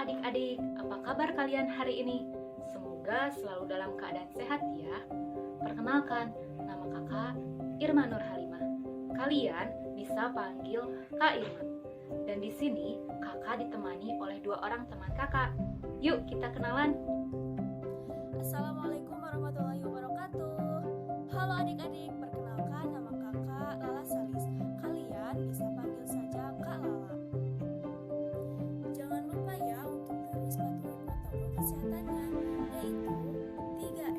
adik-adik, apa kabar kalian hari ini? Semoga selalu dalam keadaan sehat ya. Perkenalkan, nama kakak Irma Nur Halimah. Kalian bisa panggil Kak Irma. Dan di sini kakak ditemani oleh dua orang teman kakak. Yuk kita kenalan. Assalamualaikum warahmatullahi wabarakatuh. Halo adik-adik, perkenalkan nama kakak Lala Salis. Kalian bisa panggil saja Kak Lala. Jangan lupa ya untuk terus patuhi protokol kesehatannya, yaitu 3M.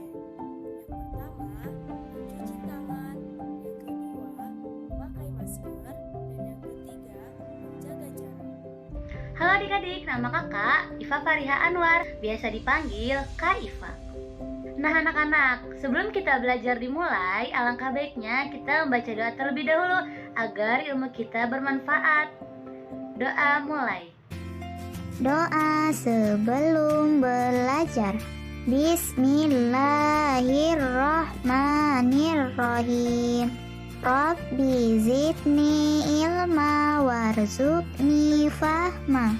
Yang pertama, mencuci tangan. Yang kedua, memakai masker. Dan yang ketiga, menjaga jarak. Halo adik-adik, nama kakak Iva Fariha Anwar, biasa dipanggil Kak Iva. Nah anak-anak, sebelum kita belajar dimulai, alangkah baiknya kita membaca doa terlebih dahulu agar ilmu kita bermanfaat. Doa mulai. Doa sebelum belajar. Bismillahirrohmanirrohim. Rabbi zidni ilma warzuqni fahma.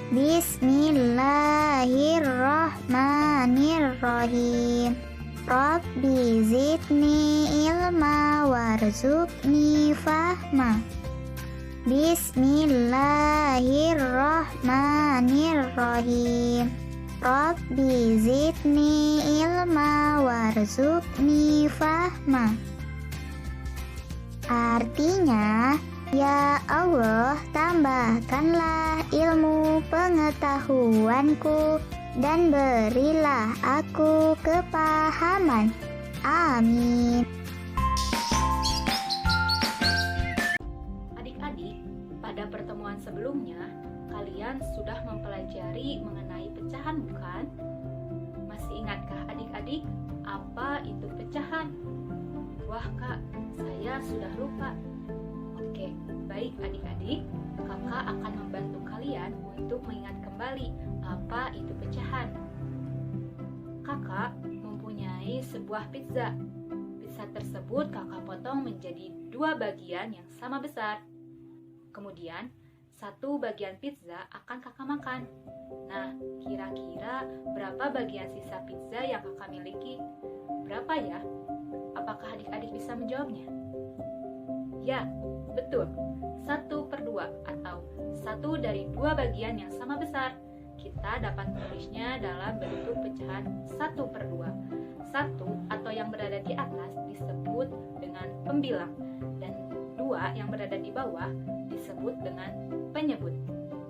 Bismillahirrohmanirrohim. Rabbi zidni ilma warzuqni fahma. Bismillahirrohmanirrohim. Rabbi zidni ilma warzuqni fahma. Artinya, ya Allah, tambahkanlah ilmu pengetahuanku dan berilah aku kepahaman. Amin. Adik-adik, pada pertemuan sebelumnya, kalian sudah mempelajari mengenai pecahan bukan? Masih ingatkah adik-adik apa itu pecahan? Wah kak, saya sudah lupa. Oke, baik adik-adik, kakak akan membantu kalian untuk mengingat kembali apa itu pecahan. Kakak mempunyai sebuah pizza. Pizza tersebut kakak potong menjadi dua bagian yang sama besar. Kemudian, satu bagian pizza akan kakak makan. Nah, kira-kira berapa bagian sisa pizza yang kakak miliki? Berapa ya? Apakah adik-adik bisa menjawabnya? Ya, betul. 1/2 atau 1 dari 2 bagian yang sama besar. Kita dapat menulisnya dalam bentuk pecahan 1/2. 1 atau yang berada di atas disebut dengan pembilang dan 2 yang berada di bawah disebut dengan penyebut.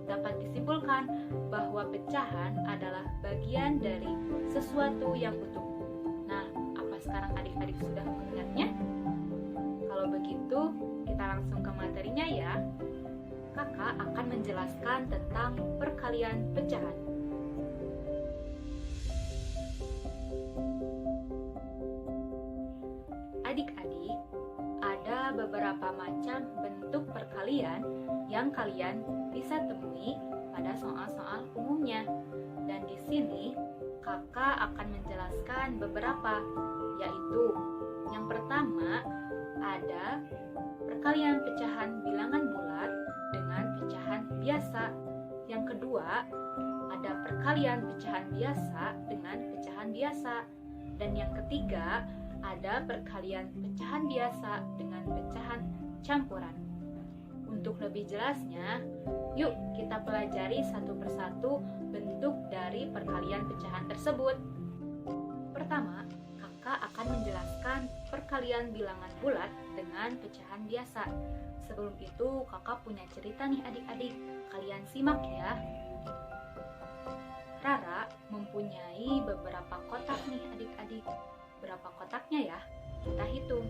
Dapat disimpulkan bahwa pecahan adalah bagian dari sesuatu yang utuh. Nah, apa sekarang adik-adik sudah mengingatnya? Kalau begitu, kita langsung ke materinya ya. Kakak akan menjelaskan tentang perkalian pecahan. Adik-adik, ada beberapa macam bentuk perkalian yang kalian bisa temui pada soal-soal umumnya. Dan di sini kakak akan menjelaskan beberapa, yaitu yang pertama ada perkalian pecahan bilangan bulat dengan pecahan biasa. Yang kedua ada perkalian pecahan biasa dengan pecahan biasa. Dan yang ketiga ada perkalian pecahan biasa dengan pecahan campuran. Untuk lebih jelasnya, yuk kita pelajari satu persatu bentuk dari perkalian pecahan tersebut. Pertama, kakak akan menjelaskan perkalian bilangan bulat dengan pecahan biasa. Sebelum itu, kakak punya cerita nih adik-adik. Kalian simak ya. Rara mempunyai beberapa kotak nih adik-adik. Berapa kotaknya ya? Kita hitung.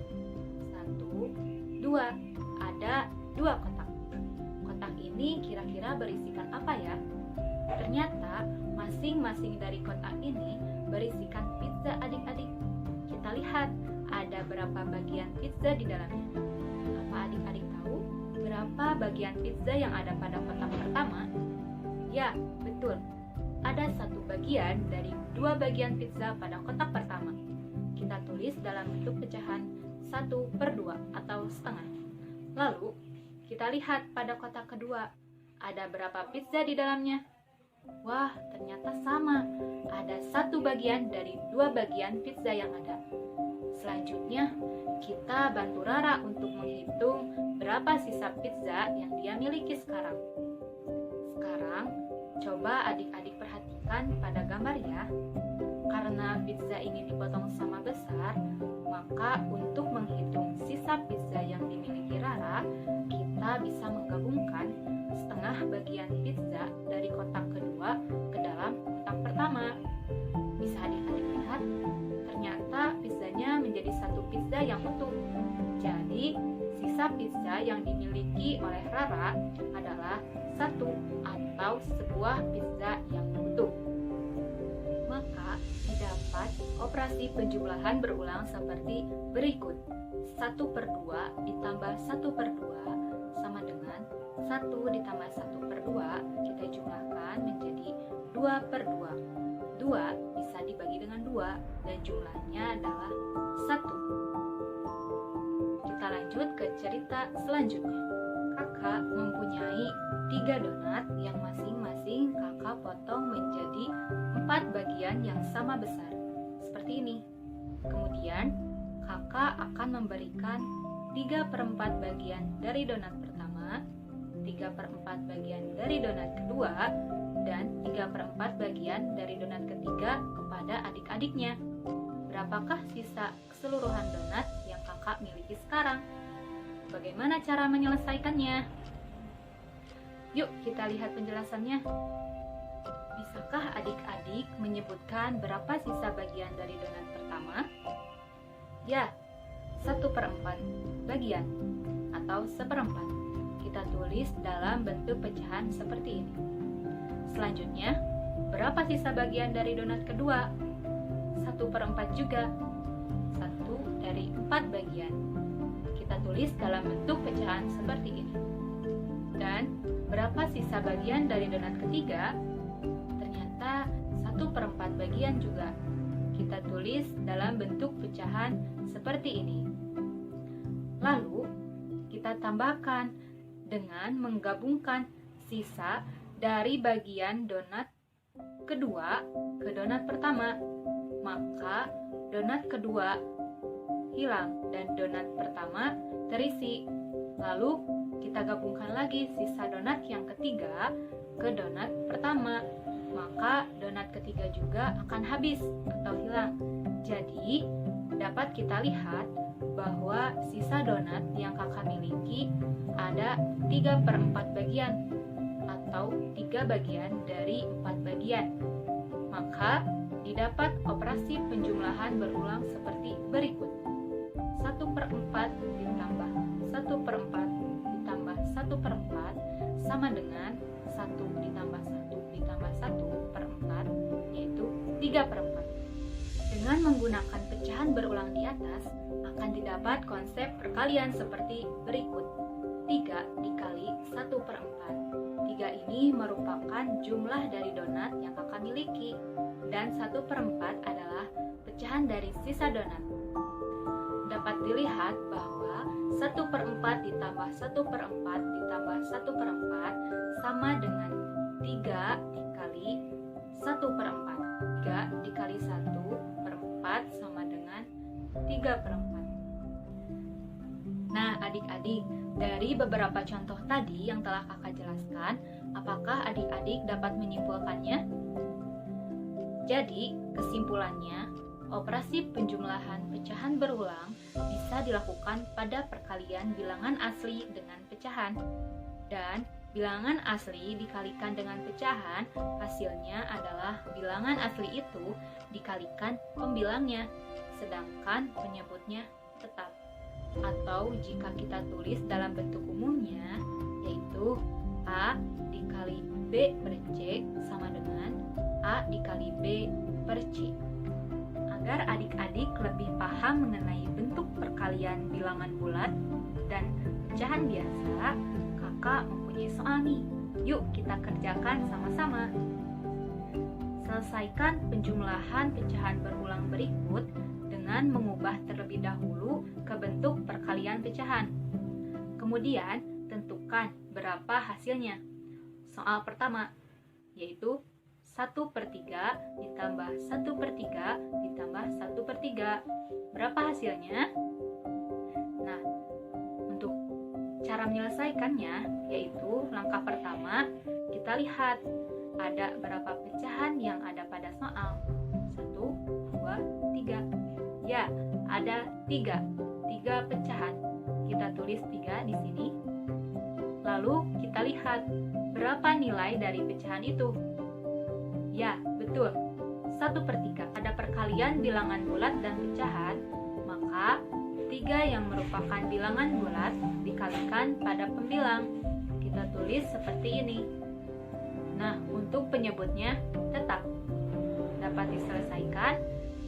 1, 2. Ada 2 kotak. Kotak ini kira-kira berisikan apa ya? Ternyata masing-masing dari kotak ini berisikan pizza adik-adik. Kita lihat ada berapa bagian pizza di dalamnya. Apa adik-adik tahu berapa bagian pizza yang ada pada kotak pertama? Ya, betul. Ada 1 bagian dari 2 bagian pizza pada kotak pertama. Kita tulis dalam bentuk pecahan 1/2 atau setengah. Lalu, kita lihat pada kotak kedua, ada berapa pizza di dalamnya? Wah, ternyata sama. Ada 1 bagian dari 2 bagian pizza yang ada. Selanjutnya, kita bantu Rara untuk menghitung berapa sisa pizza yang dia miliki sekarang. Sekarang, coba adik-adik perhatikan pada gambar ya. Karena pizza ini dipotong sama besar, maka untuk menghitung sisa pizza yang dimiliki Rara, kita bisa menggabungkan setengah bagian pizza dari kotak kedua ke dalam kotak pertama. Bisa adik-adik lihat, ternyata pizzanya menjadi 1 pizza yang utuh. Jadi, sisa pizza yang dimiliki oleh Rara adalah 1 atau sebuah pizza yang utuh. Maka, didapat operasi penjumlahan berulang seperti berikut. 1/2 ditambah 1/2 sama dengan 1 ditambah 1/2 kita jumlahkan menjadi 2/2. 2 bisa dibagi dengan 2 dan jumlahnya adalah 1. Kita lanjut ke cerita selanjutnya. Kakak mempunyai 3 donat yang masing-masing kakak potong menjadi 4 bagian yang sama besar. Seperti ini. Kemudian, kakak akan memberikan 3/4 bagian dari donat pertama, 3/4 bagian dari donat kedua, dan 3/4 bagian dari donat ketiga kepada adik-adiknya. Berapakah sisa keseluruhan donat yang kakak miliki sekarang? Bagaimana cara menyelesaikannya? Yuk kita lihat penjelasannya. Bisakah adik-adik menyebutkan berapa sisa bagian dari donat pertama? Ya, 1/4 bagian atau 1/4. Kita tulis dalam bentuk pecahan seperti ini. Selanjutnya, berapa sisa bagian dari donat kedua? 1/4 juga. 1 dari 4 bagian. Kita tulis dalam bentuk pecahan seperti ini. Dan berapa sisa bagian dari donat ketiga? Ternyata 1/4 bagian juga. Kita tulis dalam bentuk pecahan seperti ini. Lalu, kita tambahkan dengan menggabungkan sisa dari bagian donat kedua ke donat pertama. Maka, donat kedua hilang dan donat pertama terisi. Lalu, kita gabungkan lagi sisa donat yang ketiga ke donat pertama. Maka donat ketiga juga akan habis atau hilang. Jadi, dapat kita lihat bahwa sisa donat yang kakak miliki ada 3/4 bagian atau 3 bagian dari 4 bagian. Maka, didapat operasi penjumlahan berulang seperti berikut. 1/4 ditambah 1/4 ditambah 1/4 sama dengan 1 ditambah 1 ditambah 1/4, yaitu 3/4. Dengan menggunakan pecahan berulang di atas, akan didapat konsep perkalian seperti berikut. 3 dikali 1/4. 3 ini merupakan jumlah dari donat yang kakak miliki, dan 1/4 adalah pecahan dari sisa donat. Dapat dilihat bahwa 1/4 ditambah 1/4 ditambah 1/4 sama dengan 3 dikali 1/4. 3 dikali 1/4 sama dengan 3/4. Nah, adik-adik, dari beberapa contoh tadi yang telah kakak jelaskan, apakah adik-adik dapat menyimpulkannya? Jadi, kesimpulannya, operasi penjumlahan pecahan berulang bisa dilakukan pada perkalian bilangan asli dengan pecahan. Dan bilangan asli dikalikan dengan pecahan, hasilnya adalah bilangan asli itu dikalikan pembilangnya, sedangkan penyebutnya tetap. Atau jika kita tulis dalam bentuk umumnya, yaitu A dikali B per C sama dengan A dikali B per C. Agar adik-adik lebih paham mengenai bentuk perkalian bilangan bulat dan pecahan biasa, kakak mempunyai soal nih. Yuk kita kerjakan sama-sama. Selesaikan penjumlahan pecahan berulang berikut dengan mengubah terlebih dahulu ke bentuk perkalian pecahan. Kemudian, tentukan berapa hasilnya. Soal pertama, yaitu 1/3 ditambah 1/3 ditambah 1/3. Berapa hasilnya? Nah, untuk cara menyelesaikannya, yaitu langkah pertama, kita lihat ada berapa pecahan yang ada pada soal. 1, 2, 3. Ya, ada 3 pecahan. Kita tulis 3 di sini. Lalu kita lihat berapa nilai dari pecahan itu. Ya, betul. 1/3. Ada perkalian bilangan bulat dan pecahan, maka 3 yang merupakan bilangan bulat dikalikan pada pembilang. Kita tulis seperti ini. Nah, untuk penyebutnya tetap dapat diselesaikan.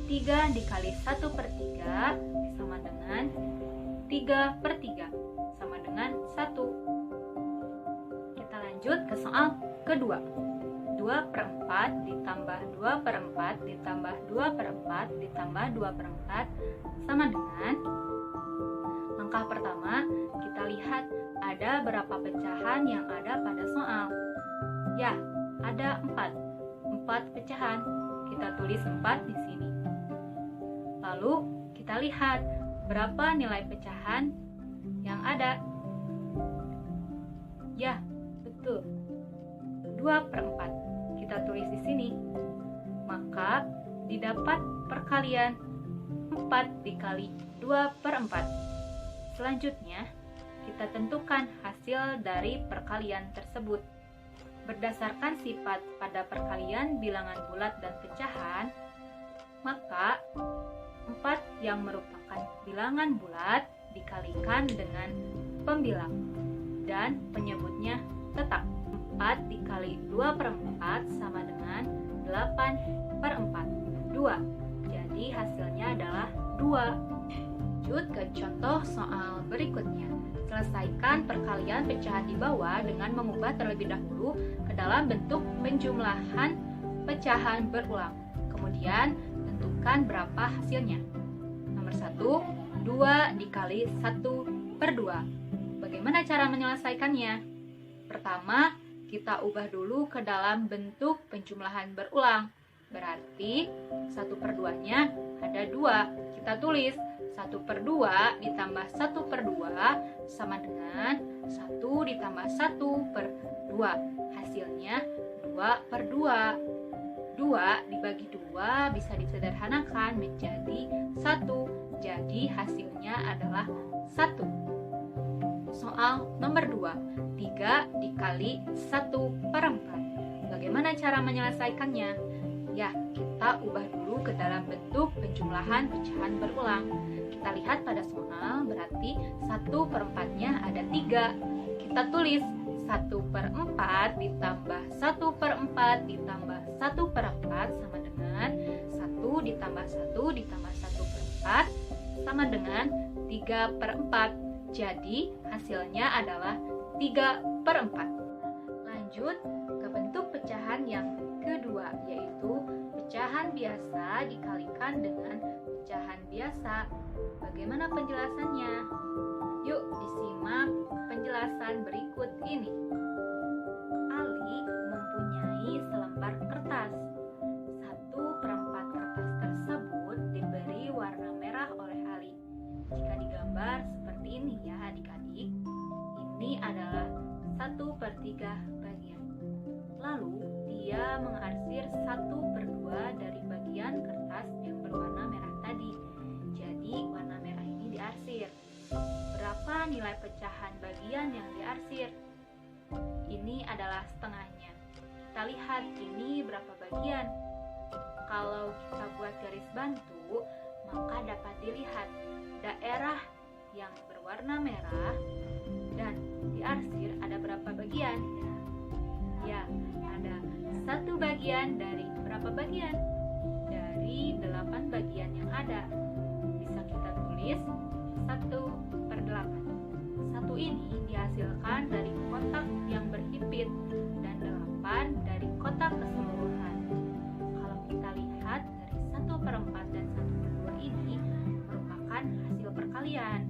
3 dikali 1/3 sama dengan 3/3 sama dengan 1. Kita lanjut ke soal kedua. 2/4 ditambah 2/4 ditambah 2/4 ditambah 2/4 sama dengan, langkah pertama kita lihat ada berapa pecahan yang ada pada soal. Ya, ada 4 pecahan. Kita tulis 4 di sini. Lalu kita lihat berapa nilai pecahan yang ada. Ya, betul. 2/4. Kita tulis di sini. Maka didapat perkalian 4 dikali 2/4. Selanjutnya, kita tentukan hasil dari perkalian tersebut. Berdasarkan sifat pada perkalian bilangan bulat dan pecahan, maka 4 yang merupakan bilangan bulat dikalikan dengan pembilang dan penyebutnya tetap. 4 dikali 2/4 sama dengan 8/4. 2. Jadi hasilnya adalah 2. Lanjut ke contoh soal berikutnya. Selesaikan perkalian pecahan di bawah dengan mengubah terlebih dahulu ke dalam bentuk penjumlahan pecahan berulang. Kemudian tentukan berapa hasilnya. Nomor 1, 2 dikali 1/2. Bagaimana cara menyelesaikannya? Pertama, kita ubah dulu ke dalam bentuk penjumlahan berulang. Berarti 1/2-nya ada 2. Kita tulis 1/2 ditambah 1/2 sama dengan 1 ditambah 1/2. Hasilnya 2/2. 2 dibagi 2 bisa disederhanakan menjadi 1. Jadi hasilnya adalah 1. Soal nomor 2. 3 dikali 1/4. Bagaimana cara menyelesaikannya? Ya, kita ubah dulu ke dalam bentuk penjumlahan pecahan berulang. Kita lihat pada soal, berarti 1/4-nya ada 3. Kita tulis 1/4 ditambah 1/4 ditambah 1/4 sama dengan 1 ditambah 1 ditambah 1/4 sama dengan 3/4. Jadi hasilnya adalah 3/4. Lanjut ke bentuk pecahan yang kedua, yaitu pecahan biasa dikalikan dengan pecahan biasa. Bagaimana penjelasannya? Yuk disimak penjelasan berikut ini. Ali mempunyai selembar kertas. 1/4 kertas tersebut diberi warna merah oleh Ali. Jika digambar seperti ini ya adik-adik, ini adalah 1/3 bagian. Lalu dia mengarsir 1/2 dari bagian kertas yang berwarna merah tadi. Jadi warna merah ini diarsir. Berapa nilai pecahan bagian yang diarsir? Ini adalah setengahnya. Kita lihat ini berapa bagian. Kalau kita buat garis bantu, maka dapat dilihat daerah yang berwarna merah dan diarsir ada berapa bagian? Ya, ada 1 bagian dari berapa bagian? Dari 8 bagian yang ada. Bisa kita tulis 1/8. 1 ini dihasilkan dari kotak yang berhimpit dan 8 dari kotak keseluruhan. Kalau kita lihat dari 1/4 dan 1/2 ini merupakan hasil perkalian.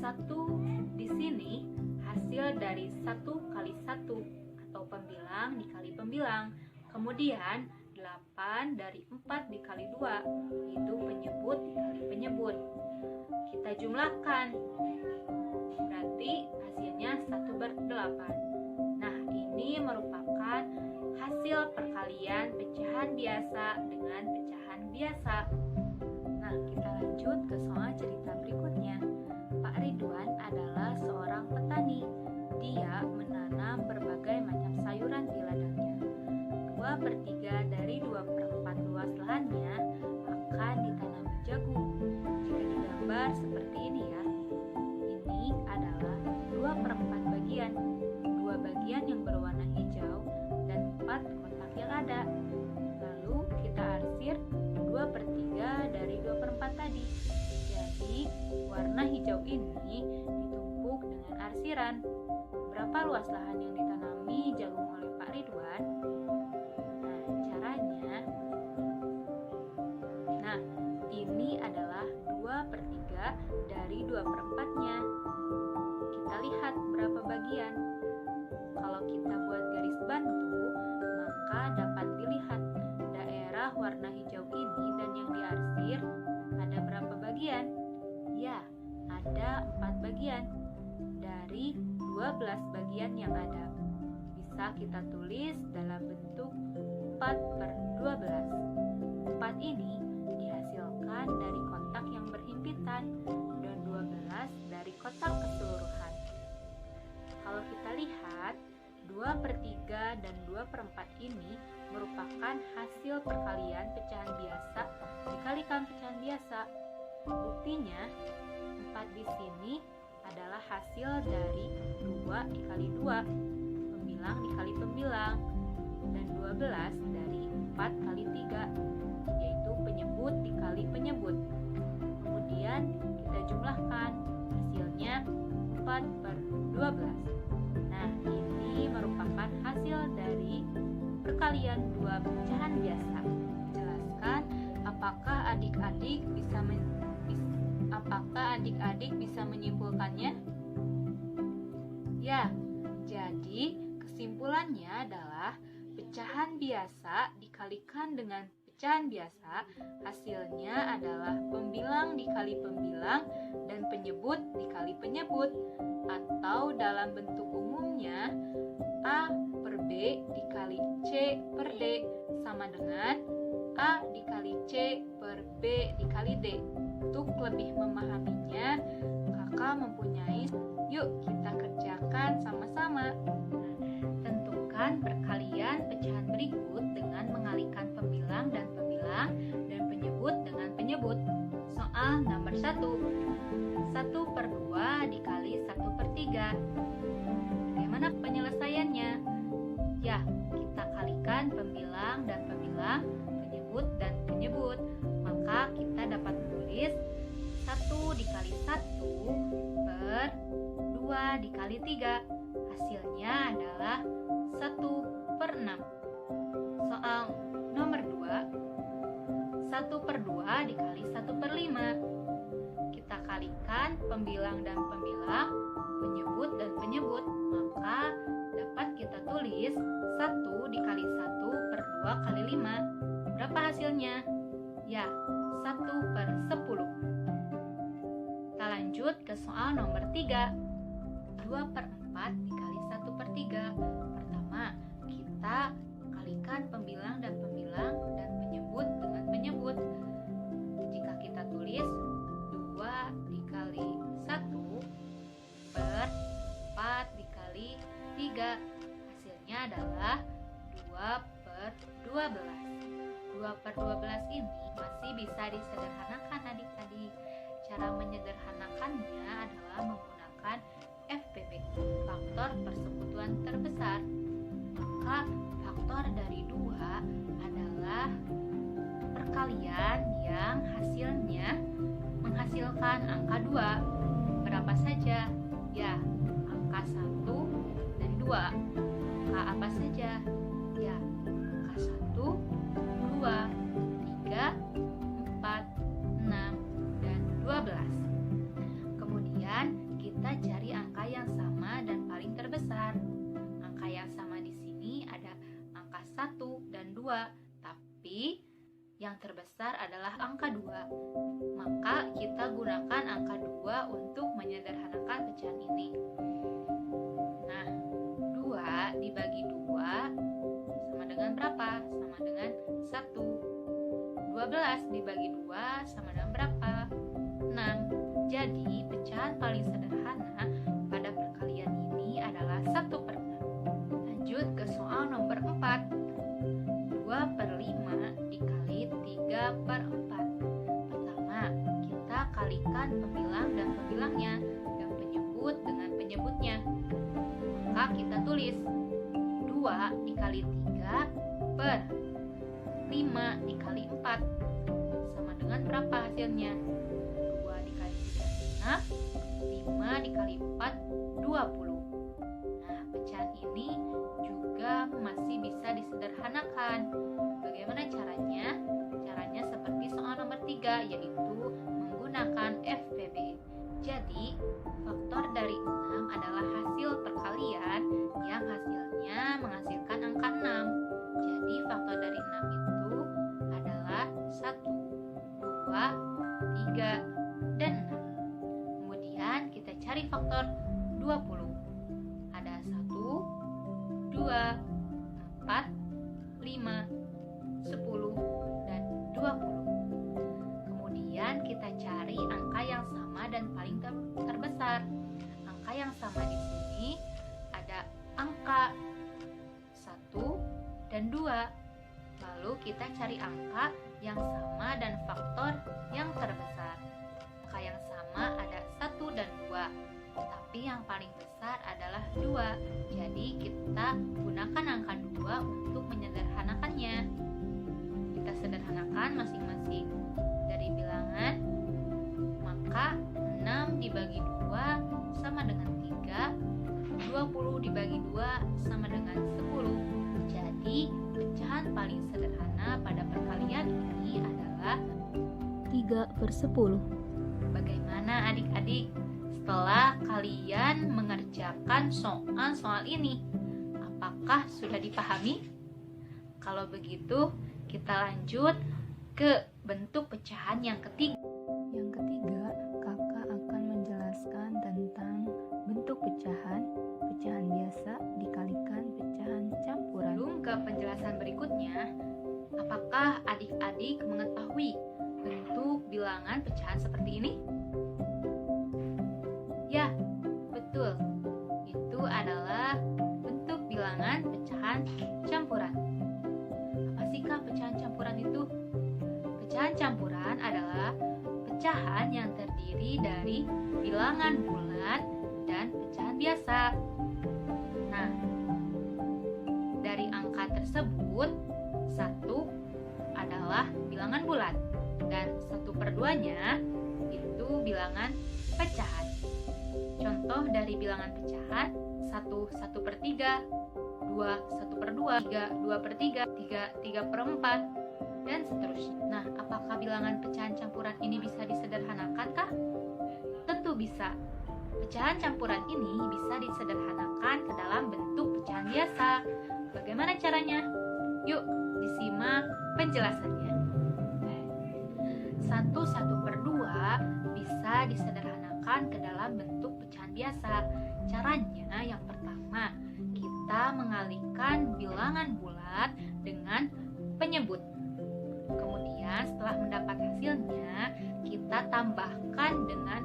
1 di sini hasil dari 1 kali 1 atau pembilang dikali pembilang. Kemudian 8 dari 4 dikali 2, yaitu penyebut dikali penyebut. Kita jumlahkan, berarti hasilnya 1/8. Nah, ini merupakan hasil perkalian pecahan biasa dengan pecahan biasa. Nah, kita lanjut ke soal cerita berikutnya. Pak Ridwan adalah seorang petani. Dia menanam berbagai macam sayuran di ladangnya. 2/3 dari 2/4 luas lahannya akan ditanami jagung. Jika digambar seperti ini ya. Ini adalah 2/4 bagian. 2 bagian yang berwarna hijau dan 4 kotak yang ada. Lalu kita arsir 2/3 dari 2/4 tadi. Jadi warna hijau ini ditumpuk dengan arsiran. Berapa luas lahan yang ditanami jagung oleh Pak Ridwan? Nah, caranya. Nah, ini adalah 2/3 dari 2/4-nya. Kita lihat berapa bagian. Kalau kita buat garis bantu, maka dapat dilihat daerah warna hijau ini dan yang diarsir ada berapa bagian? Ya, ada 4 bagian dari 12 bagian yang ada. Bisa kita tulis dalam bentuk 4/12. 4 ini dihasilkan dari kotak yang berhimpitan dan 12 dari kotak keseluruhan. Kalau kita lihat, 2/3 dan 2/4 ini merupakan hasil perkalian pecahan biasa dikalikan pecahan biasa. Buktinya, 4 di sini adalah hasil dari 2 dikali 2, pembilang dikali pembilang, dan 12 dari 4 kali 3, yaitu penyebut dikali penyebut. Kemudian kita jumlahkan, hasilnya 4/12. Nah, ini merupakan hasil dari perkalian 2 pecahan biasa. Jelaskan apakah adik-adik bisa menyimpulkannya? Ya, jadi kesimpulannya adalah pecahan biasa dikalikan dengan pecahan biasa, hasilnya adalah pembilang dikali pembilang dan penyebut dikali penyebut, atau dalam bentuk umumnya A per B dikali C per D sama dengan A dikali C per B dikali D. Untuk lebih memahaminya, kakak mempunyai. Yuk kita kerjakan sama-sama. Tentukan perkalian pecahan berikut dengan mengalihkan pembilang dan pembilang dan penyebut dengan penyebut. Soal nomor 1. 1/2 dikali 1/3. Bagaimana penyelesaiannya? Ya, kita kalikan pembilang dan pembilang, penyebut dan penyebut. Maka kita dapat menulis 1 dikali 1 per 2 dikali 3. Hasilnya adalah 1/6. Soal nomor 2. 1/2 dikali 1/5. Kita kalikan pembilang dan pembilang, penyebut dan penyebut, maka dapat kita tulis 1 dikali 1/2 kali 5. Berapa hasilnya? Ya, 1/10. Kita lanjut ke soal nomor 3. 2/4 dikali 1/3. Pertama, kita kalikan pembilang dan pembilang dan penyebut dengan penyebut. Jika kita tulis 2 dikali 1 per 4 dikali 3, hasilnya adalah 2/12. 2/12 ini masih bisa disederhanakan adik-adik. Cara menyederhanakannya adalah menggunakan FPP, faktor persekutuan terbesar. Maka faktor dari 2 adalah perkalian yang hasilnya menghasilkan angka 2. Berapa saja? Ya, angka 1 dan 2. Angka apa saja? Ya, angka 1, 2, 3, 4, 6, dan 12. Kemudian kita cari angka yang sama dan paling terbesar. Angka yang sama di sini ada angka 1 dan 2, Jadi yang terbesar adalah angka 2. Maka kita gunakan angka 2 untuk menyederhanakan pecahan ini. Nah, 2 dibagi 2 sama dengan berapa? Sama dengan 1. 12 dibagi 2 sama dengan berapa? 6. Jadi pecahan paling sederhana pada perkalian ini adalah 1/6. Lanjut ke soal nomor 4. 2/5 dikali 3/4. Pertama, kita kalikan pembilang dan pembilangnya dan penyebut dengan penyebutnya. Maka kita tulis 2 dikali 3 per 5 dikali 4 sama dengan berapa hasilnya? 2 dikali 3 6, 5 dikali 4 20. Nah, pecahan ini juga masih bisa disederhanakan. Bagaimana caranya? Caranya seperti soal nomor 3, yaitu menggunakan FPB. Jadi, faktor dari 6 adalah hasil perkalian yang hasilnya menghasilkan angka 6. Jadi, faktor dari 6 itu adalah 1, 2, 3, dan 6. Kemudian kita cari faktor 20. Ada 1, 2, 4, 5, 10, dan 20. Kemudian kita cari angka yang sama dan paling terbesar. Angka yang sama di sini ada angka 1 dan 2. Lalu kita cari angka yang sama dan faktor yang terbesar. Angka yang sama ada 1 dan 2. Tapi yang paling besar adalah 2. Jadi kita gunakan angka 2 untuk menyederhanakannya. Kita sederhanakan masing-masing dari bilangan. Maka 6 dibagi 2 sama dengan 3. 20 dibagi 2 sama dengan 10. Jadi pecahan paling sederhana pada perkalian ini adalah 3/10. Bagaimana adik-adik? Setelah kalian mengerjakan soal-soal ini, apakah sudah dipahami? Kalau begitu, kita lanjut ke bentuk pecahan yang ketiga. Yang ketiga, kakak akan menjelaskan tentang bentuk pecahan, pecahan biasa dikalikan pecahan campuran. Sebelum ke penjelasan berikutnya, apakah adik-adik mengetahui bentuk bilangan pecahan seperti ini? Ya, betul. Itu adalah bentuk bilangan pecahan campuran. Apa sihkah pecahan campuran itu? Pecahan campuran adalah pecahan yang terdiri dari bilangan bulat dan pecahan biasa. Nah, dari angka tersebut, 1 adalah bilangan bulat dan 1/2-nya itu bilangan pecahan. Contoh dari bilangan pecahan: 1 1/3, 2 1/2, 3 2/3, 3 3/4, dan seterusnya. Nah, apakah bilangan pecahan campuran ini bisa disederhanakan kah? Tentu bisa. Pecahan campuran ini bisa disederhanakan ke dalam bentuk pecahan biasa. Bagaimana caranya? Yuk, disimak penjelasannya. 1 1/2 bisa disederhanakan ke dalam bentuk pecahan biasa. Caranya yang pertama, kita mengalihkan bilangan bulat dengan penyebut. Kemudian setelah mendapat hasilnya, kita tambahkan dengan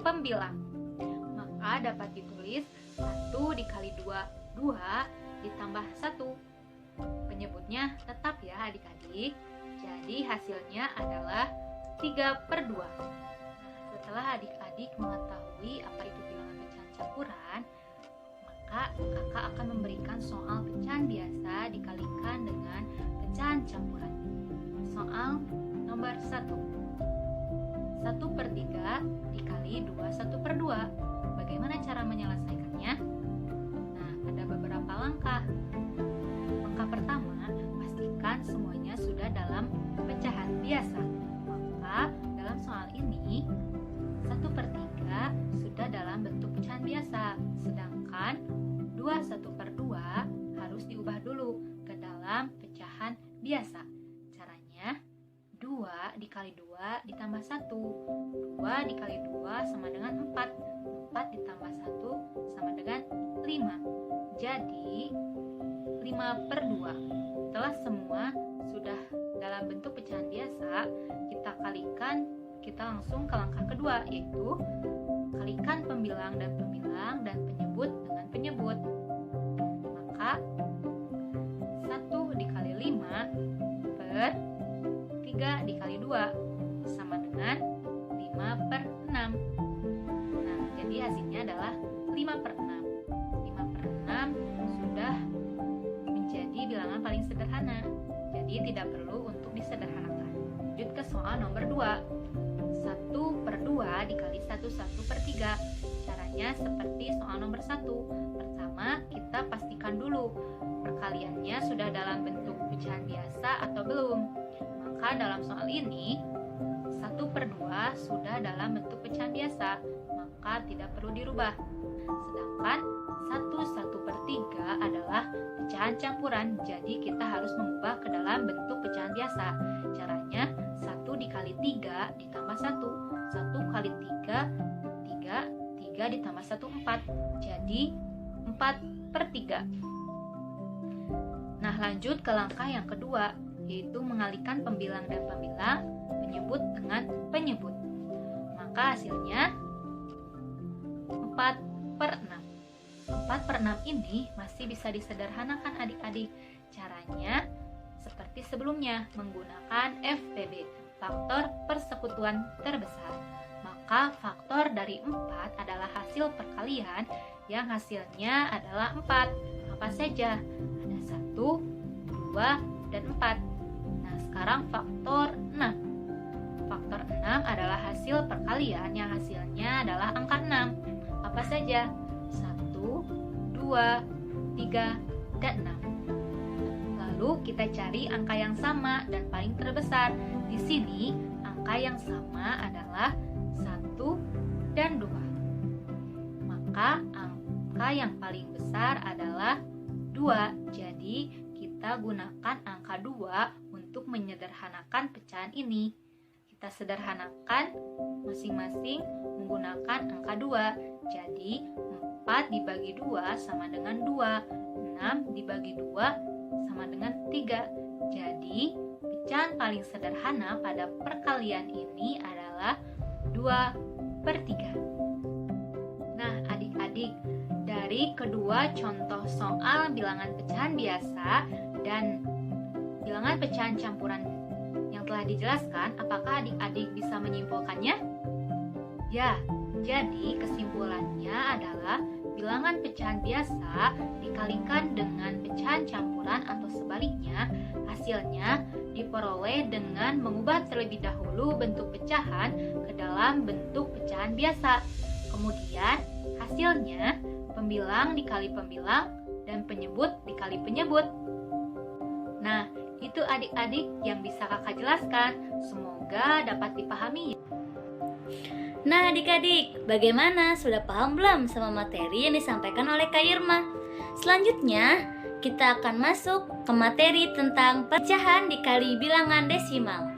pembilang. Maka dapat ditulis 1 dikali 2, 2 ditambah 1. Penyebutnya tetap ya adik-adik. Jadi hasilnya adalah 3/2. Setelah adik-adik mengetahui apa itu bilangan pecahan campuran, maka kakak akan memberikan soal pecahan biasa dikalikan dengan pecahan campuran. Soal nomor 1. 1/3 dikali 2 1/2. Bagaimana cara menyelesaikannya? Nah, ada beberapa langkah. Langkah pertama, pastikan semuanya sudah dalam pecahan biasa. Maka dalam soal ini 1/3 sudah dalam bentuk pecahan biasa, sedangkan 2 1/2 harus diubah dulu ke dalam pecahan biasa. Caranya 2 dikali 2 ditambah 1. 2 dikali 2 sama dengan 4. 4 ditambah 1 sama dengan 5. Jadi 5/2. Setelah semua sudah dalam bentuk pecahan biasa, kita kalikan, kita langsung ke langkah kedua, yaitu kalikan pembilang dan penyebut dengan penyebut. Maka 1 dikali 5 per 3 dikali 2 sama dengan 5/6. Nah, jadi hasilnya adalah 5/6. 5/6 sudah menjadi bilangan paling sederhana, jadi tidak perlu untuk disederhanakan. Lanjut ke soal nomor 2. 1/2 dikali 1/3. Caranya seperti soal nomor 1. Pertama, kita pastikan dulu perkaliannya sudah dalam bentuk pecahan biasa atau belum. Maka dalam soal ini 1/2 sudah dalam bentuk pecahan biasa, maka tidak perlu dirubah. Sedangkan 1/3 adalah pecahan campuran, jadi kita harus mengubah ke dalam bentuk pecahan biasa. Caranya 1 dikali 3 ditambah 1. 1 kali 3, 3 ditambah 1, 4. Jadi 4/3. Nah, lanjut ke langkah yang kedua, yaitu mengalihkan pembilang dan penyebut dengan penyebut. Maka hasilnya 4/6. 4/6 ini masih bisa disederhanakan adik-adik. Caranya seperti sebelumnya, menggunakan FPB, faktor persekutuan terbesar. Maka faktor dari 4 adalah hasil perkalian yang hasilnya adalah 4. Apa saja? Ada 1, 2, dan 4. Nah, sekarang faktor 6. Faktor 6 adalah hasil perkalian yang hasilnya adalah angka 6. Apa saja? 1, 2, 3, dan 6. Lalu kita cari angka yang sama dan paling terbesar. Di sini angka yang sama adalah 1 dan 2. Maka angka yang paling besar adalah 2. Jadi kita gunakan angka 2 untuk menyederhanakan pecahan ini. Kita sederhanakan masing-masing menggunakan angka 2. Jadi 4 dibagi 2 sama dengan 2. 6 dibagi 2 sama dengan 3. Jadi pecahan paling sederhana pada perkalian ini adalah 2/3. Nah, adik-adik, dari kedua contoh soal bilangan pecahan biasa dan bilangan pecahan campuran yang telah dijelaskan, apakah adik-adik bisa menyimpulkannya? Ya, jadi kesimpulannya adalah bilangan pecahan biasa dikalikan dengan pecahan campuran atau sebaliknya, hasilnya diperoleh dengan mengubah terlebih dahulu bentuk pecahan ke dalam bentuk pecahan biasa. Kemudian hasilnya pembilang dikali pembilang dan penyebut dikali penyebut. Nah, itu adik-adik yang bisa kakak jelaskan. Semoga dapat dipahami. Nah, adik-adik, bagaimana? Sudah paham belum sama materi yang disampaikan oleh Kak Irma? Selanjutnya, kita akan masuk ke materi tentang pecahan dikali bilangan desimal.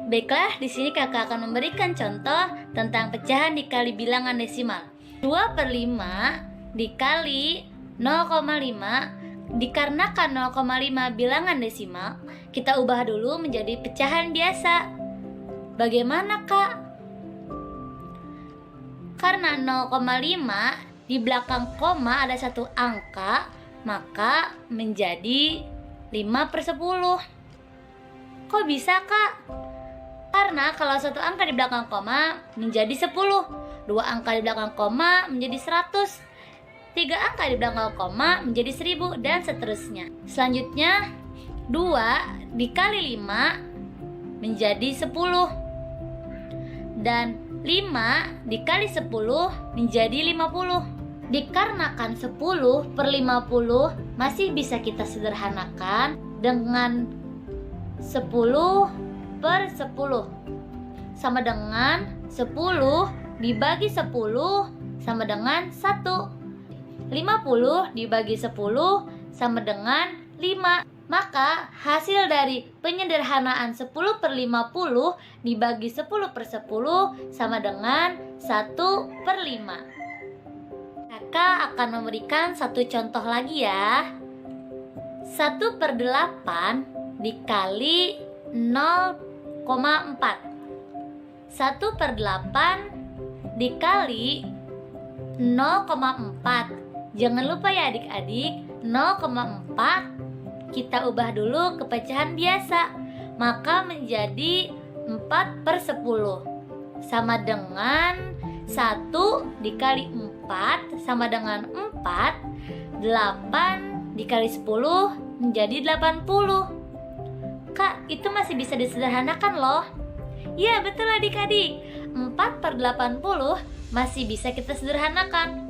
Baiklah, di sini kakak akan memberikan contoh tentang pecahan dikali bilangan desimal. 2/5 dikali 0,5, dikarenakan 0,5 bilangan desimal, kita ubah dulu menjadi pecahan biasa. Bagaimana, Kak? Karena 0,5 di belakang koma ada satu angka, maka menjadi 5/10. Kok bisa, Kak? Karena kalau satu angka di belakang koma menjadi 10, 2 angka di belakang koma menjadi 100, 3 angka di belakang koma menjadi 1000, dan seterusnya. Selanjutnya 2 dikali 5 menjadi 10, dan 5 dikali 10 menjadi 50. Dikarenakan 10/50 masih bisa kita sederhanakan dengan 10/10 sama dengan 10 dibagi 10 sama dengan 1. 50 dibagi 10 sama dengan 5. Maka hasil dari penyederhanaan 10/50 dibagi 10/10 sama dengan 1/5. Kakak akan memberikan satu contoh lagi ya. 1/8 dikali 0,4. 1/8 dikali 0,4. Jangan lupa ya adik-adik, 0,4 kita ubah dulu ke pecahan biasa. Maka menjadi 4/10 sama dengan 1 dikali 4 sama dengan 4. 8 dikali 10 menjadi 80. Kak, itu masih bisa disederhanakan loh. Ya betul adik-adik, 4/80 masih bisa kita sederhanakan.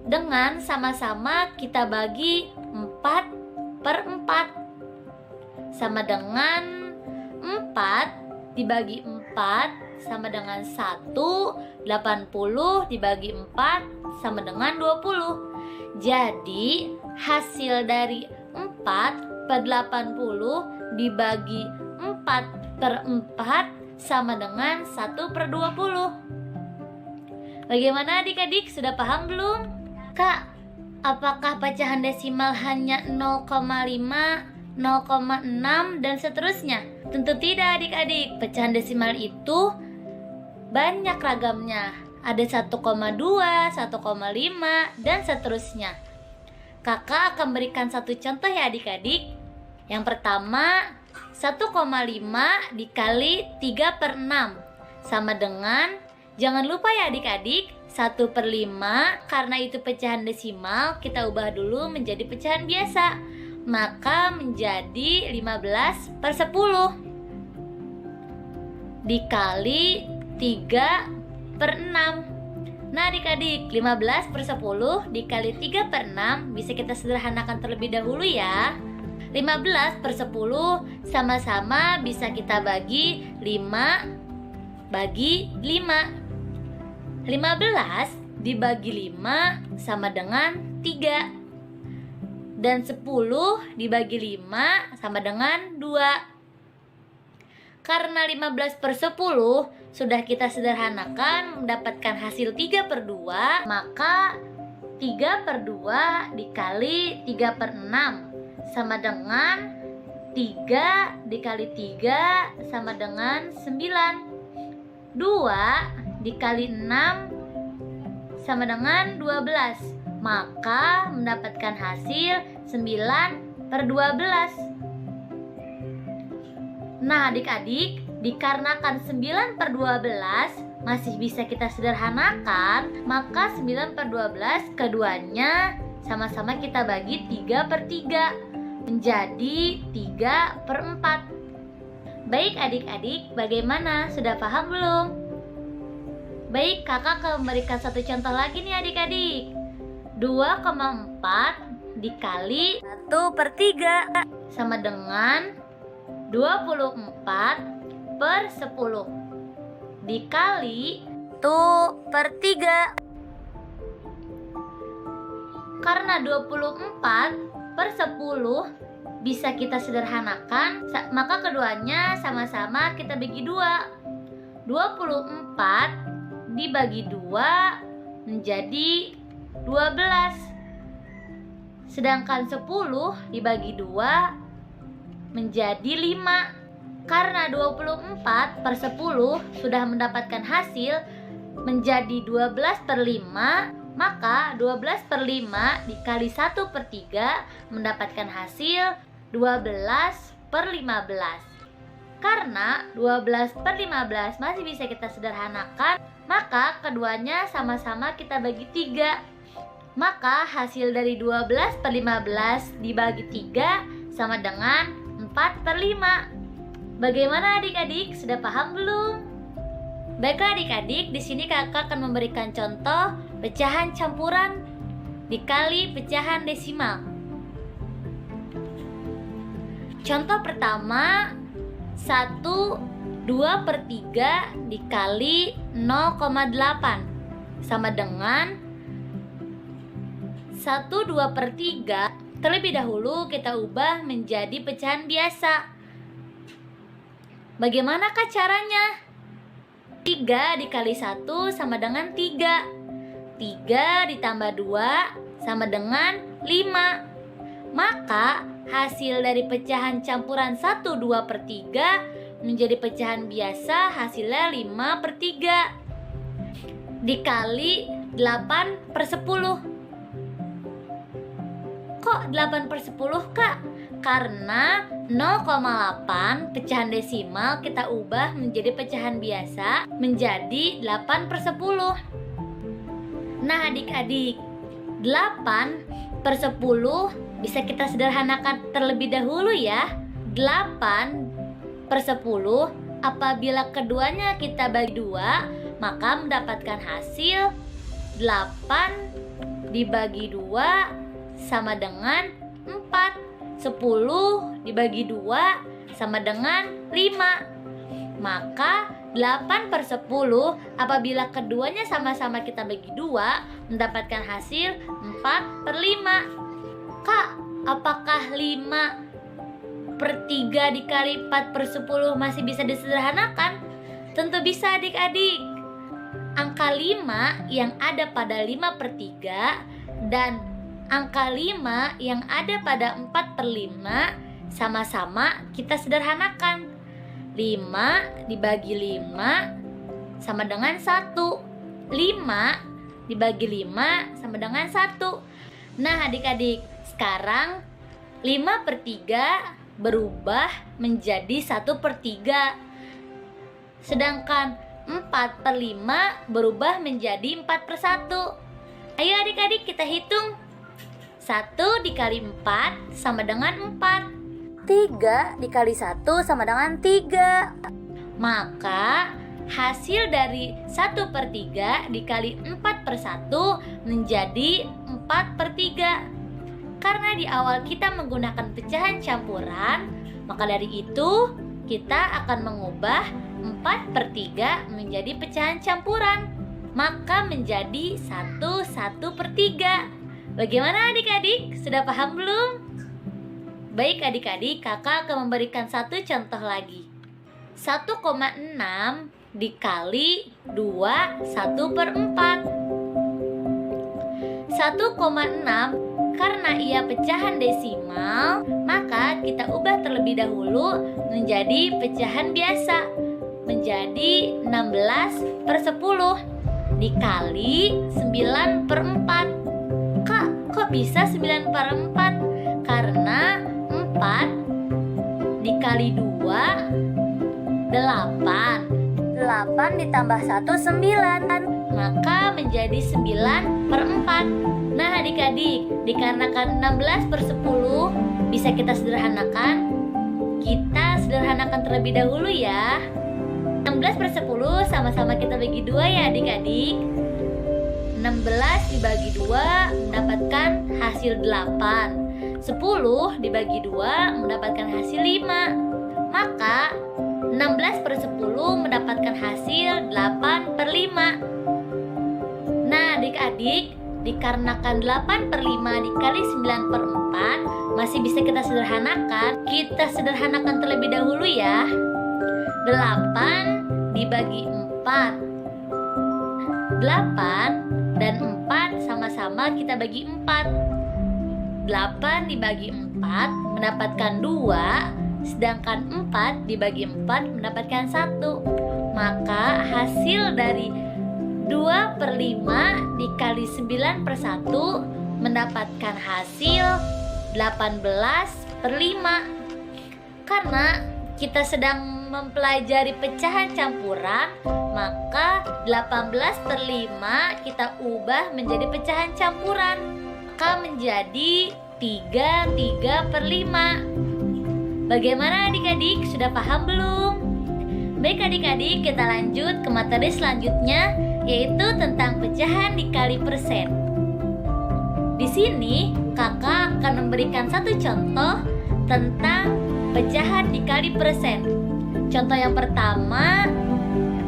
Dengan sama-sama kita bagi 4/4 sama dengan 4 dibagi 4 sama dengan 1. 80 dibagi 4 sama dengan 20. Jadi hasil dari 4/80 dibagi 4/4 sama dengan 1/20. Bagaimana adik-adik, sudah paham belum? Kak, apakah pecahan desimal hanya 0,5, 0,6 dan seterusnya? Tentu tidak adik-adik, pecahan desimal itu banyak ragamnya. Ada 1,2, 1,5 dan seterusnya. Kakak akan berikan satu contoh ya adik-adik. Yang pertama, 1,5 dikali 3/6 sama dengan, jangan lupa ya adik-adik, 1/5 karena itu pecahan desimal, kita ubah dulu menjadi pecahan biasa. Maka menjadi 15/10 dikali 3/6. Nah adik-adik, 15/10 dikali 3/6 bisa kita sederhanakan terlebih dahulu ya. 15/10 sama-sama bisa kita bagi 5 bagi 5. 15 dibagi 5 sama dengan 3. Dan 10 dibagi 5 sama dengan 2. Karena 15/10 sudah kita sederhanakan mendapatkan hasil 3/2, maka 3/2 dikali 3/6 sama dengan 3 dikali 3 sama dengan 9. 2 dikali 6 sama dengan 12. Maka mendapatkan hasil 9/12. Nah adik-adik, dikarenakan 9/12 masih bisa kita sederhanakan, maka 9/12 keduanya sama-sama kita bagi 3/3 menjadi 3/4. Baik adik-adik, bagaimana? Sudah paham belum? Baik, kakak akan memberikan satu contoh lagi nih adik-adik. 2,4 dikali 1/3 sama dengan 24/10 dikali 1/3. Karena 24/10 bisa kita sederhanakan, maka keduanya sama-sama kita bagi 2. 24 dibagi 2 menjadi 12. Sedangkan 10 dibagi 2 menjadi 5. Karena 24/10 sudah mendapatkan hasil menjadi 12/5, maka 12/5 dikali 1/3 mendapatkan hasil 12/15. Karena 12/15 masih bisa kita sederhanakan, maka keduanya sama-sama kita bagi 3. Maka hasil dari 12/15 dibagi 3 sama dengan 4/5. Bagaimana adik-adik, sudah paham belum? Baiklah adik-adik, di sini kakak akan memberikan contoh pecahan campuran dikali pecahan desimal. Contoh pertama, 1/2/3 dikali 0,8 sama dengan 1/2/3 terlebih dahulu kita ubah menjadi pecahan biasa. Bagaimanakah caranya? 3 dikali 1 sama dengan 3. 3 ditambah 2 sama dengan 5. Maka hasil dari pecahan campuran 1, 2 per 3 menjadi pecahan biasa hasilnya 5 per 3 dikali 8 per 10. Kok 8 per 10 kak? Karena 0,8 pecahan desimal kita ubah menjadi pecahan biasa menjadi 8 per 10. Nah adik-adik, 8 per 10 bisa kita sederhanakan terlebih dahulu ya. 8 per 10 apabila keduanya kita bagi 2, maka mendapatkan hasil 8 dibagi 2 sama dengan 4. 10 dibagi 2 sama dengan 5. Maka 8 per 10 apabila keduanya sama-sama kita bagi 2 mendapatkan hasil 4 per 5. Kak, apakah 5 per 3 dikali 4 per 10 masih bisa disederhanakan? Tentu bisa adik-adik. Angka 5 yang ada pada 5 per 3 dan angka 5 yang ada pada 4 per 5 sama-sama kita sederhanakan. 5 dibagi 5 sama dengan 1. 5 dibagi 5 sama dengan 1. Nah adik-adik, sekarang 5 per 3 berubah menjadi 1 per 3. Sedangkan 4 per 5 berubah menjadi 4 per 1. Ayo adik-adik kita hitung. 1 dikali 4 sama dengan 4. 3 dikali 1 sama dengan 3. Maka hasil dari 1 per 3 dikali 4 per 1 menjadi 4 per 3. Karena di awal kita menggunakan pecahan campuran, maka dari itu kita akan mengubah 4 per 3 menjadi pecahan campuran. Maka menjadi 1 per 3. Bagaimana adik-adik? Sudah paham belum? Baik adik-adik, kakak akan memberikan satu contoh lagi. 1,6 dikali 2 1 per 4. 1,6 karena ia pecahan desimal, maka kita ubah terlebih dahulu menjadi pecahan biasa. Menjadi 16 per 10 dikali 9 per 4. Kok bisa 9 per 4? Karena 4 dikali 2 8. 8 ditambah 1 9. Maka menjadi 9 per 4. Nah adik-adik, dikarenakan 16 per 10 bisa kita sederhanakan, kita sederhanakan terlebih dahulu ya. 16 per 10 sama-sama kita bagi 2 ya adik-adik. 16 dibagi 2 mendapatkan hasil 8. 10 dibagi 2 mendapatkan hasil 5. Maka 16 per 10 mendapatkan hasil 8 per 5. Nah adik-adik, dikarenakan 8 per 5 dikali 9 per 4 masih bisa kita sederhanakan. Kita sederhanakan terlebih dahulu ya. 8 dibagi 4. 8 dan 4 sama-sama kita bagi 4. 8 dibagi 4 mendapatkan 2, sedangkan 4 dibagi 4 mendapatkan 1. Maka hasil dari 2 per 5 dikali 9 per 1 mendapatkan hasil 18 per 5. Karena kita sedang mempelajari pecahan campuran, maka 18 per 5 kita ubah menjadi pecahan campuran, maka menjadi 3 per 5. Bagaimana adik-adik? Sudah paham belum? Baik adik-adik, kita lanjut ke materi selanjutnya, yaitu tentang pecahan dikali persen. Di sini kakak akan memberikan satu contoh tentang pecahan dikali persen. Contoh yang pertama,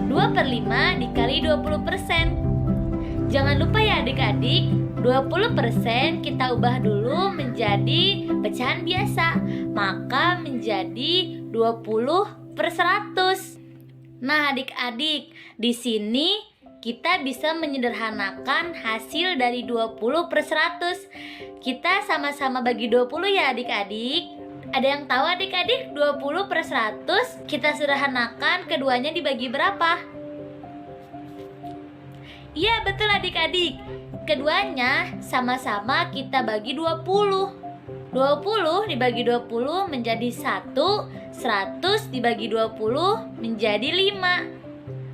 2 per 5 dikali 20%. Jangan lupa ya adik-adik, 20% kita ubah dulu menjadi pecahan biasa, maka menjadi 20/100. Nah, adik-adik, di sini kita bisa menyederhanakan hasil dari 20/100. Kita sama-sama bagi 20 ya adik-adik. Ada yang tahu adik-adik 20/100 kita sederhanakan keduanya dibagi berapa? Iya betul adik-adik. Keduanya sama-sama kita bagi 20. 20 dibagi 20 menjadi 1, 100 dibagi 20 menjadi 5.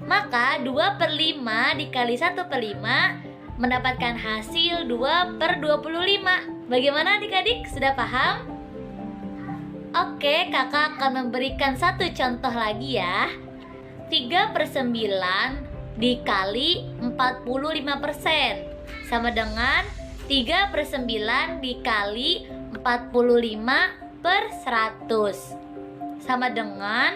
Maka 2/5 dikali 1/5 mendapatkan hasil 2/25. Bagaimana adik-adik? Sudah paham? Oke, kakak akan memberikan satu contoh lagi ya. 3/9 dikali 45% sama dengan 3/9 dikali 45/100 sama dengan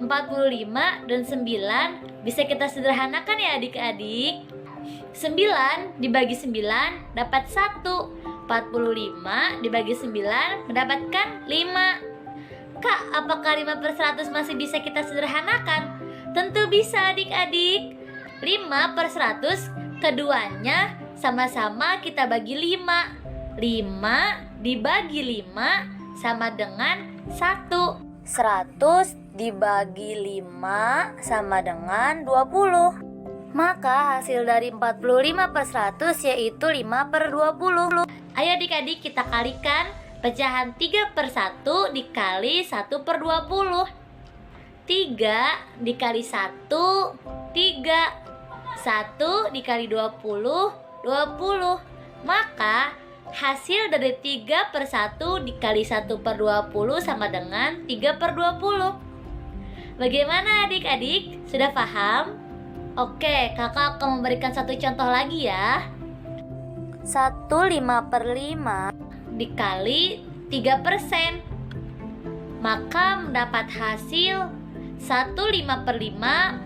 45 dan 9 bisa kita sederhanakan ya adik-adik. 9 dibagi 9 dapat 1. 45 dibagi 9 mendapatkan 5. Kak, apakah 5/100 masih bisa kita sederhanakan? Tentu bisa adik-adik. 5/100 keduanya sama-sama kita bagi 5. 5 dibagi 5 sama dengan 1. 100 dibagi 5 sama dengan 20. Maka hasil dari 45/100 yaitu 5/20. Ayo adik-adik kita kalikan pecahan 3/1 dikali 1/20. 3 dikali 1, 3. 1 dikali 20, 20. Maka hasil dari 3/1 dikali 1/20 sama dengan 3/20. Bagaimana adik-adik? Sudah paham? Oke, kakak akan memberikan satu contoh lagi ya. 1/5/5 dikali 3%. Maka mendapat hasil 1/5/5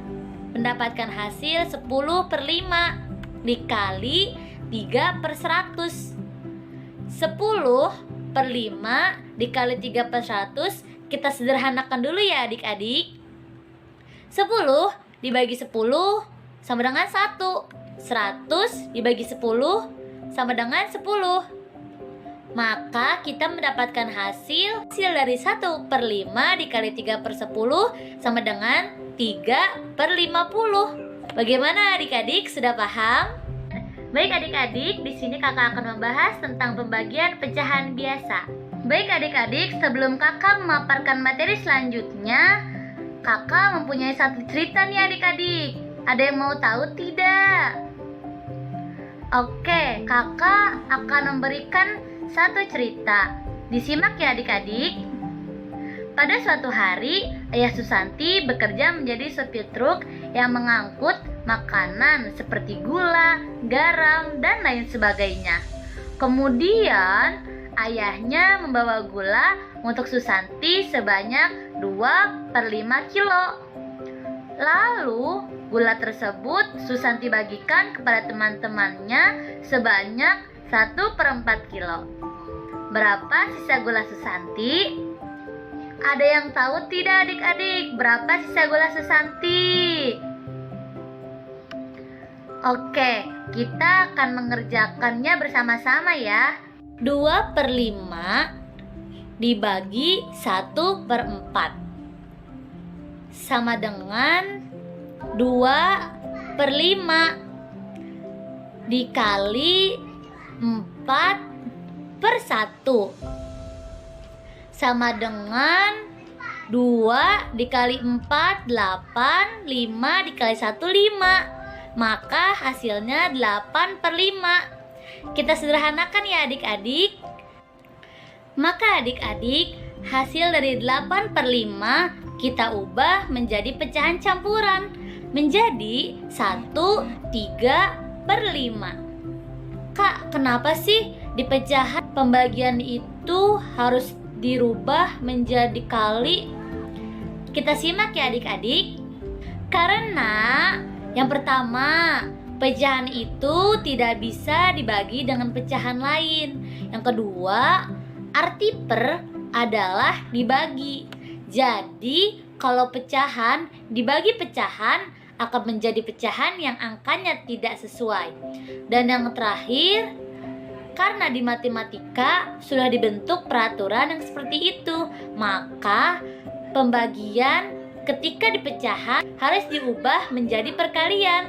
mendapatkan hasil 10/5 dikali 3/100. 10/5 dikali 3/100 kita sederhanakan dulu ya adik-adik. 10 dibagi 10 sama dengan 1. 100 dibagi 10 sama dengan 10. Maka kita mendapatkan hasil dari 1/5 dikali 3/10 sama dengan 3/50. Bagaimana adik-adik? Sudah paham? Baik adik-adik, di sini kakak akan membahas tentang pembagian pecahan biasa. Baik adik-adik, sebelum kakak memaparkan materi selanjutnya, kakak mempunyai satu cerita nih adik-adik. Ada yang mau tahu tidak? Oke, kakak akan memberikan satu cerita. Disimak ya adik-adik. Pada suatu hari, Ayah Susanti bekerja menjadi sopir truk yang mengangkut makanan seperti gula, garam, dan lain sebagainya. Kemudian, ayahnya membawa gula untuk Susanti sebanyak 2/5 kilo. Lalu, gula tersebut Susanti bagikan kepada teman-temannya sebanyak 1/4 kilo. Berapa sisa gula Susanti? Ada yang tahu tidak adik-adik? Berapa sisa gula Susanti? Oke, kita akan mengerjakannya bersama-sama ya. 2/5 dibagi 1/4 sama dengan 2/5 dikali 4/1 sama dengan 2 dikali 4, 8, 5 dikali 1, 5. Maka hasilnya 8/5. Kita sederhanakan ya adik-adik. Maka adik-adik, hasil dari 8/5 kita ubah menjadi pecahan campuran, menjadi 1/3/5. Kak, kenapa sih di pecahan pembagian itu harus dirubah menjadi kali? Kita simak ya adik-adik. Karena yang pertama, Pecahan itu tidak bisa dibagi dengan pecahan lain. Yang kedua, arti per adalah dibagi. Jadi, kalau pecahan dibagi pecahan akan menjadi pecahan yang angkanya tidak sesuai. Dan yang terakhir, karena di matematika sudah dibentuk peraturan yang seperti itu, maka pembagian ketika di pecahan harus diubah menjadi perkalian.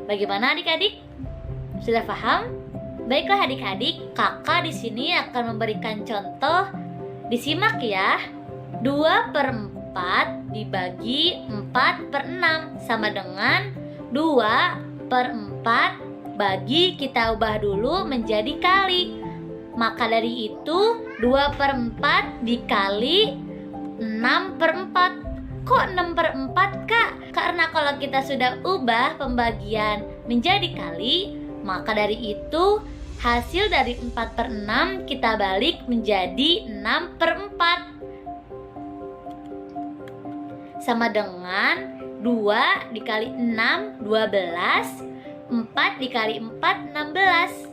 Bagaimana adik-adik? Sudah paham? Baiklah adik-adik, kakak di sini akan memberikan contoh. Disimak ya. 2/4 dibagi 4/6 sama dengan 2/4 bagi kita ubah dulu menjadi kali. Maka dari itu 2/4 dikali 6/4. Kok 6/4 kak? Karena kalau kita sudah ubah pembagian menjadi kali, maka dari itu hasil dari 4/6 kita balik menjadi 6/4. Sama dengan 2 dikali 6, 12. 4 dikali 4, 16.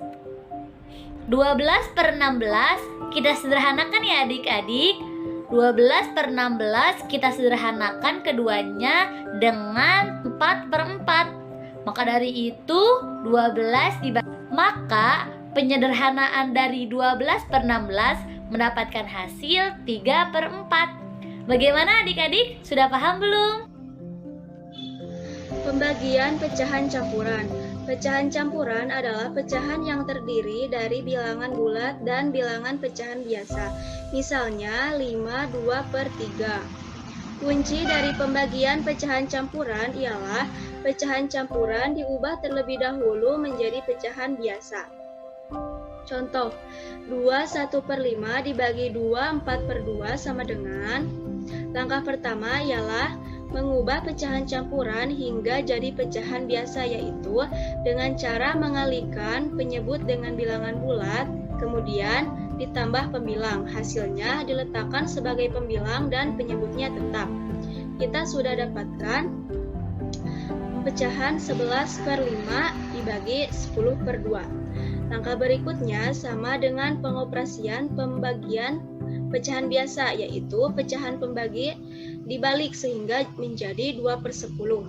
12/16 kita sederhanakan ya adik-adik. 12/16 kita sederhanakan keduanya dengan 4/4. Maka dari itu 12 dibagi. Maka penyederhanaan dari 12/16 mendapatkan hasil 3/4. Bagaimana adik-adik? Sudah paham belum? Pembagian pecahan campuran. Pecahan campuran adalah pecahan yang terdiri dari bilangan bulat dan bilangan pecahan biasa. Misalnya 5, 2/3. Kunci dari pembagian pecahan campuran ialah pecahan campuran diubah terlebih dahulu menjadi pecahan biasa. Contoh, 2 1/5 dibagi 2 4/2 sama dengan. Langkah pertama ialah mengubah pecahan campuran hingga jadi pecahan biasa, yaitu dengan cara mengalihkan penyebut dengan bilangan bulat, kemudian ditambah pembilang. Hasilnya diletakkan sebagai pembilang dan penyebutnya tetap. Kita sudah dapatkan pecahan 11/5 dibagi 10/2. Langkah berikutnya sama dengan pengoperasian pembagian pecahan biasa, yaitu pecahan pembagi dibalik sehingga menjadi 2/10.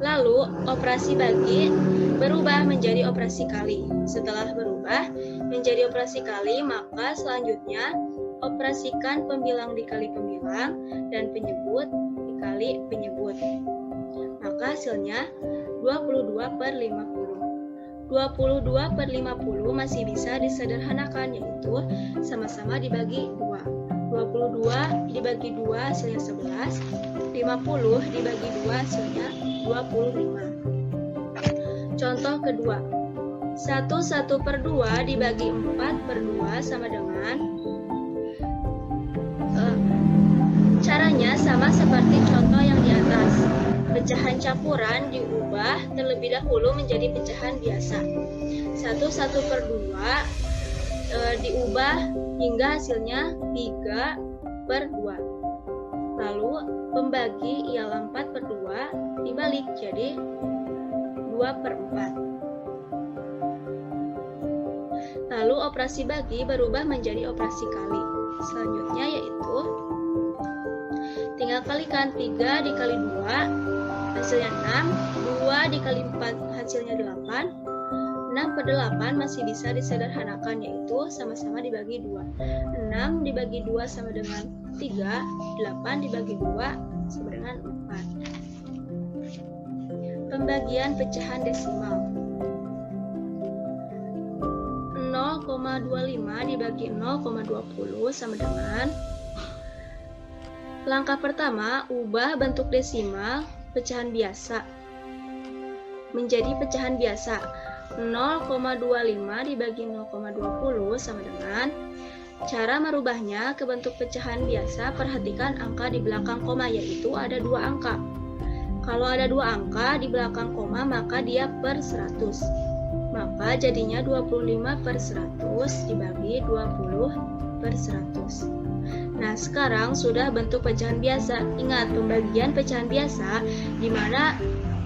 Lalu operasi bagi berubah menjadi operasi kali. Setelah berubah menjadi operasi kali, maka selanjutnya operasikan pembilang dikali pembilang dan penyebut dikali penyebut. Maka hasilnya 22/50. 22/50 masih bisa disederhanakan, yaitu sama-sama dibagi 2. 22 dibagi 2 hasilnya 11. 50 dibagi 2 hasilnya 25. Contoh kedua, 1/2 dibagi 4/2 sama dengan. Caranya sama seperti contoh yang di atas. Pecahan campuran diubah terlebih dahulu menjadi pecahan biasa. 1/2 diubah hingga hasilnya 3/2. Lalu pembagi ialah 4/2 dibalik jadi 2/4. Lalu operasi bagi berubah menjadi operasi kali. Selanjutnya yaitu tinggal kalikan 3 dikali 2 hasilnya 6, 2 dikali 4 hasilnya 8, 6/8 masih bisa disederhanakan, yaitu sama-sama dibagi 2. 6 dibagi 2 sama dengan 3, 8 dibagi 2 sama dengan 4. Pembagian pecahan desimal. 0,25 dibagi 0,20 sama dengan. Langkah pertama, ubah bentuk desimal pecahan biasa menjadi pecahan biasa. 0,25 dibagi 0,20 sama dengan. Cara merubahnya ke bentuk pecahan biasa, perhatikan angka di belakang koma, yaitu ada 2 angka. Kalau ada 2 angka di belakang koma, maka dia per 100. Maka jadinya 25/100 dibagi 20/100. Nah, sekarang sudah bentuk pecahan biasa. Ingat, pembagian pecahan biasa di mana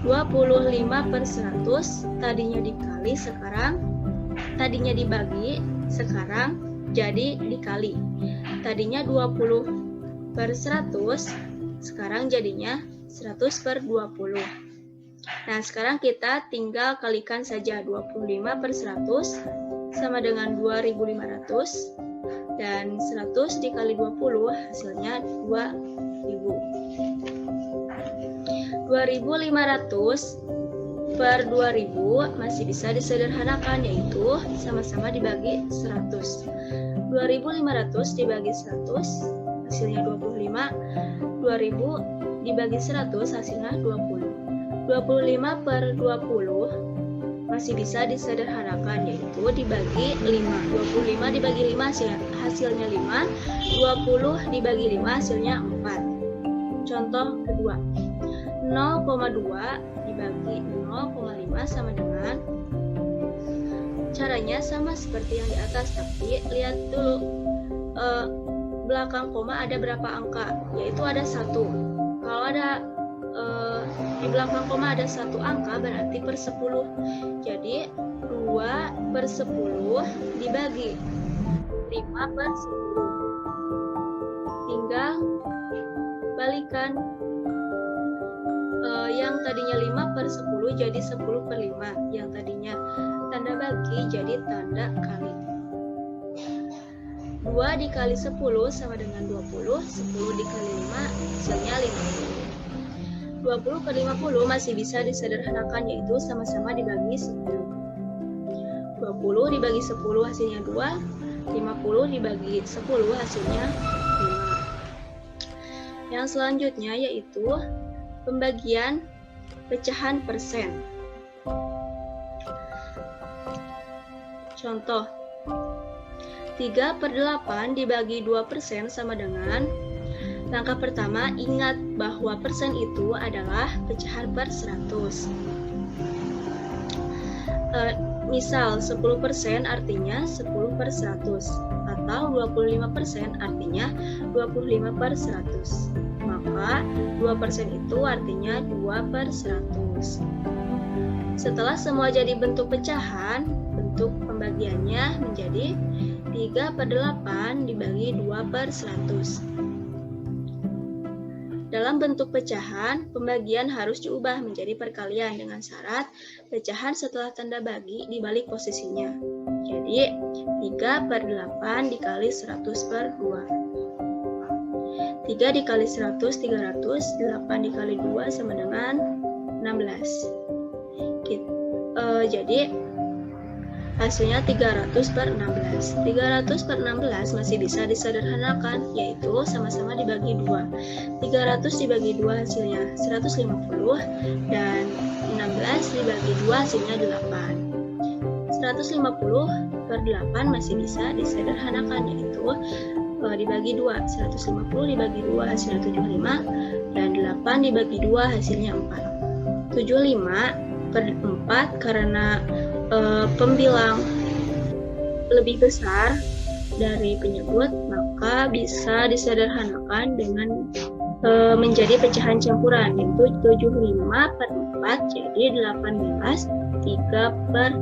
25/100 tadinya dikali, tadinya dibagi, sekarang jadi dikali. Tadinya 20/100, sekarang jadinya 100/20. Nah, sekarang kita tinggal kalikan saja. 25/100 sama dengan 2.500, dan 100 dikali 20 hasilnya 2.000. 2.500 per 2.000 masih bisa disederhanakan, yaitu sama-sama dibagi 100. 2.500 dibagi 100 hasilnya 25. 2.000 dibagi 100 hasilnya 20. 25 per 20 masih bisa disederhanakan, yaitu dibagi 5. 25 dibagi 5 hasilnya 5. 20 dibagi 5 hasilnya 4. Contoh kedua, 0,2 dibagi 0,5 sama dengan, caranya sama seperti yang di atas, tapi lihat dulu belakang koma ada berapa angka, yaitu ada 1. Kalau ada di belakang koma ada 1 angka, berarti per 10. Jadi 2/10 dibagi 5/10. Tinggal balikan, yang tadinya 5/10 jadi 10/5, yang tadinya tanda bagi jadi tanda kali. 2 dikali 10 sama dengan 20, 10 dikali 5 hasilnya 50. 20 per 50 masih bisa disederhanakan, yaitu sama-sama dibagi 10. 20 dibagi 10 hasilnya 2, 50 dibagi 10 hasilnya 5. Yang selanjutnya yaitu pembagian pecahan persen. Contoh, 3/8 dibagi 2% sama dengan, langkah pertama, ingat bahwa persen itu adalah pecahan per 100. Misal 10% artinya 10/100, atau 25% artinya 25/100. Maka 2% itu artinya 2/100. Setelah semua jadi bentuk pecahan, bentuk pembagiannya menjadi 3/8 dibagi 2/100. Dalam bentuk pecahan, pembagian harus diubah menjadi perkalian dengan syarat pecahan setelah tanda bagi dibalik posisinya. Jadi 3/8 dikali 100/2. 3 dikali 100, 300. 8 dikali 2 sama dengan 16. Jadi hasilnya 300/16. 300/16 masih bisa disederhanakan, yaitu sama-sama dibagi 2. 300 dibagi 2 hasilnya 150, dan 16 dibagi 2 hasilnya 8. 150/8 masih bisa disederhanakan, yaitu dibagi 2. 150 dibagi 2 hasilnya 75, dan 8 dibagi 2 hasilnya 4. 75/4 karena pembilang lebih besar dari penyebut, maka bisa disederhanakan dengan menjadi pecahan campuran, yaitu 75/4 jadi 18, 3/4.